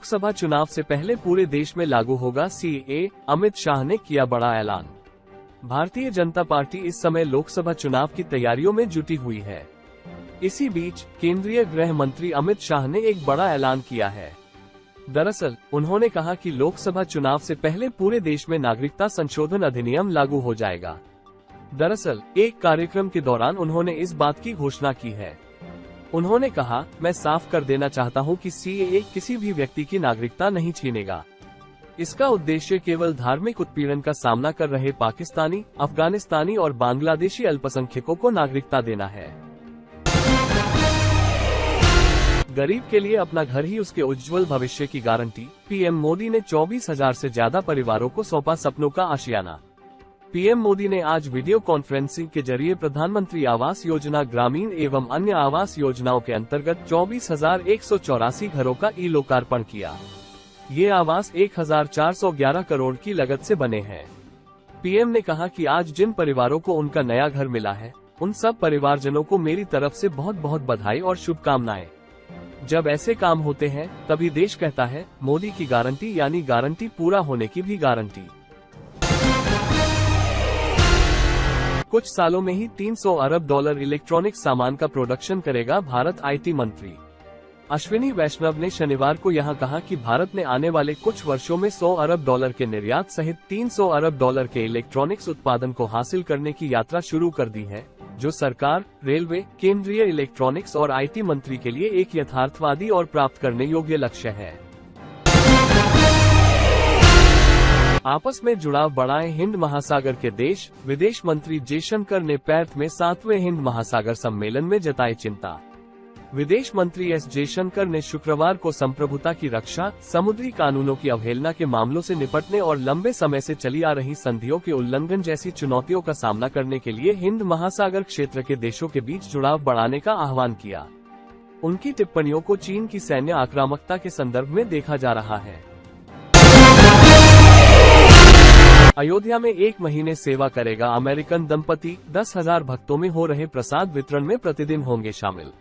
लोकसभा चुनाव से पहले पूरे देश में लागू होगा सीएए, अमित शाह ने किया बड़ा ऐलान। भारतीय जनता पार्टी इस समय लोकसभा चुनाव की तैयारियों में जुटी हुई है। इसी बीच केंद्रीय गृह मंत्री अमित शाह ने एक बड़ा ऐलान किया है। दरअसल उन्होंने कहा कि लोकसभा चुनाव से पहले पूरे देश में नागरिकता संशोधन अधिनियम लागू हो जाएगा। दरअसल एक कार्यक्रम के दौरान उन्होंने इस बात की घोषणा की है। उन्होंने कहा, मैं साफ कर देना चाहता हूं कि सीएए किसी भी व्यक्ति की नागरिकता नहीं छीनेगा। इसका उद्देश्य केवल धार्मिक उत्पीड़न का सामना कर रहे पाकिस्तानी, अफगानिस्तानी और बांग्लादेशी अल्पसंख्यकों को नागरिकता देना है। गरीब के लिए अपना घर ही उसके उज्जवल भविष्य की गारंटी, पीएम मोदी ने 24,000 से ज्यादा परिवारों को सौंपा सपनों का आशियाना। पीएम मोदी ने आज वीडियो कॉन्फ्रेंसिंग के जरिए प्रधानमंत्री आवास योजना ग्रामीण एवं अन्य आवास योजनाओं के अंतर्गत 24,184 घरों का लोकार्पण किया। ये आवास 1,411 करोड़ की लागत से बने हैं। पीएम ने कहा कि आज जिन परिवारों को उनका नया घर मिला है, उन सब परिवारजनों को मेरी तरफ से बहुत बहुत बधाई और शुभकामनाएं। जब ऐसे काम होते हैं तभी देश कहता है, मोदी की गारंटी यानी गारंटी पूरा होने की भी गारंटी। कुछ सालों में ही $300 अरब इलेक्ट्रॉनिक सामान का प्रोडक्शन करेगा भारत। आईटी मंत्री अश्विनी वैष्णव ने शनिवार को यहां कहा कि भारत ने आने वाले कुछ वर्षों में $100 अरब के निर्यात सहित $300 अरब के इलेक्ट्रॉनिक्स उत्पादन को हासिल करने की यात्रा शुरू कर दी है, जो सरकार, रेलवे, केंद्रीय इलेक्ट्रॉनिक्स और आईटी मंत्री के लिए एक यथार्थवादी और प्राप्त करने योग्य लक्ष्य है। आपस में जुड़ाव बढ़ाएं हिंद महासागर के देश, विदेश मंत्री जयशंकर ने पर्थ में 7वें हिंद महासागर सम्मेलन में जताई चिंता। विदेश मंत्री एस जयशंकर ने शुक्रवार को संप्रभुता की रक्षा, समुद्री कानूनों की अवहेलना के मामलों से निपटने और लंबे समय से चली आ रही संधियों के उल्लंघन जैसी चुनौतियों का सामना करने के लिए हिंद महासागर क्षेत्र के देशों के बीच जुड़ाव बढ़ाने का आह्वान किया। उनकी टिप्पणियों को चीन की सैन्य आक्रामकता के संदर्भ में देखा जा रहा है। अयोध्या में 1 महीने सेवा करेगा अमेरिकन दंपति, 10,000 भक्तों में हो रहे प्रसाद वितरण में प्रतिदिन होंगे शामिल।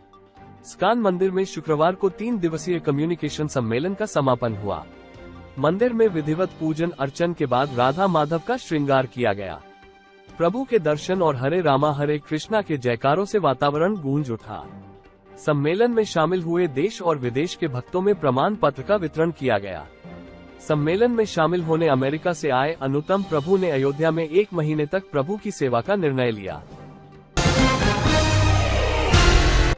इस्कॉन मंदिर में शुक्रवार को 3 दिवसीय कम्युनिकेशन सम्मेलन का समापन हुआ। मंदिर में विधिवत पूजन अर्चन के बाद राधा माधव का श्रृंगार किया गया। प्रभु के दर्शन और हरे रामा हरे कृष्णा के जयकारों से वातावरण गूंज उठा। सम्मेलन में शामिल हुए देश और विदेश के भक्तों में प्रमाण पत्र का वितरण किया गया। सम्मेलन में शामिल होने अमेरिका से आए अनुतम प्रभु ने अयोध्या में 1 महीने तक प्रभु की सेवा का निर्णय लिया।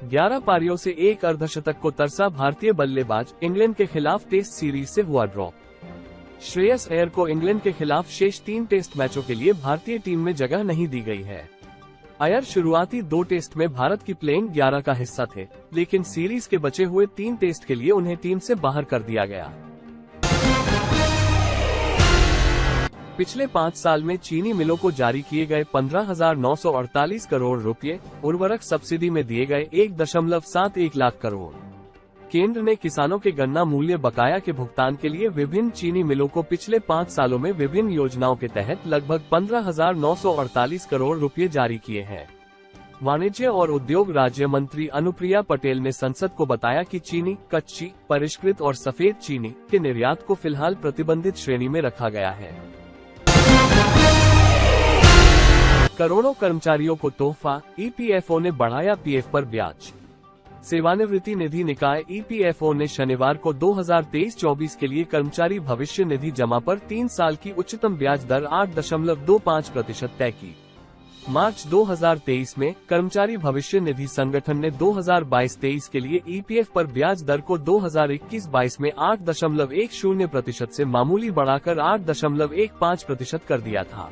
11 पारियों से 1 अर्धशतक को तरसा भारतीय बल्लेबाज, इंग्लैंड के खिलाफ टेस्ट सीरीज से हुआ ड्रॉ। श्रेयस अय्यर को इंग्लैंड के खिलाफ शेष 3 टेस्ट मैचों के लिए भारतीय टीम में जगह नहीं दी गई है। अय्यर शुरुआती 2 टेस्ट में भारत की प्लेइंग 11 का हिस्सा थे, लेकिन सीरीज के बचे हुए 3 टेस्ट के लिए उन्हें टीम से बाहर कर दिया गया। पिछले 5 साल में चीनी मिलों को जारी किए गए 15,948 करोड़ रुपए, उर्वरक सब्सिडी में दिए गए 1.71 लाख करोड़। केंद्र ने किसानों के गन्ना मूल्य बकाया के भुगतान के लिए विभिन्न चीनी मिलों को पिछले 5 सालों में विभिन्न योजनाओं के तहत लगभग 15,948 करोड़ रुपए जारी किए हैं। वाणिज्य और उद्योग राज्य मंत्री अनुप्रिया पटेल ने संसद को बताया कि चीनी, कच्ची, परिष्कृत और सफेद चीनी के निर्यात को फिलहाल प्रतिबंधित श्रेणी में रखा गया है। करोड़ों कर्मचारियों को तोहफा, ईपीएफओ ने बढ़ाया पीएफ पर ब्याज। सेवानिवृत्ति निधि निकाय ईपीएफओ ने शनिवार को 2023-24 के लिए कर्मचारी भविष्य निधि जमा पर 3 साल की उच्चतम ब्याज दर 8.25% तय की। मार्च 2023 में कर्मचारी भविष्य निधि संगठन ने 2022-23 के लिए ईपीएफ पर ब्याज दर को 2021-22 में 8.10% से मामूली बढ़ाकर 8.15% कर दिया था।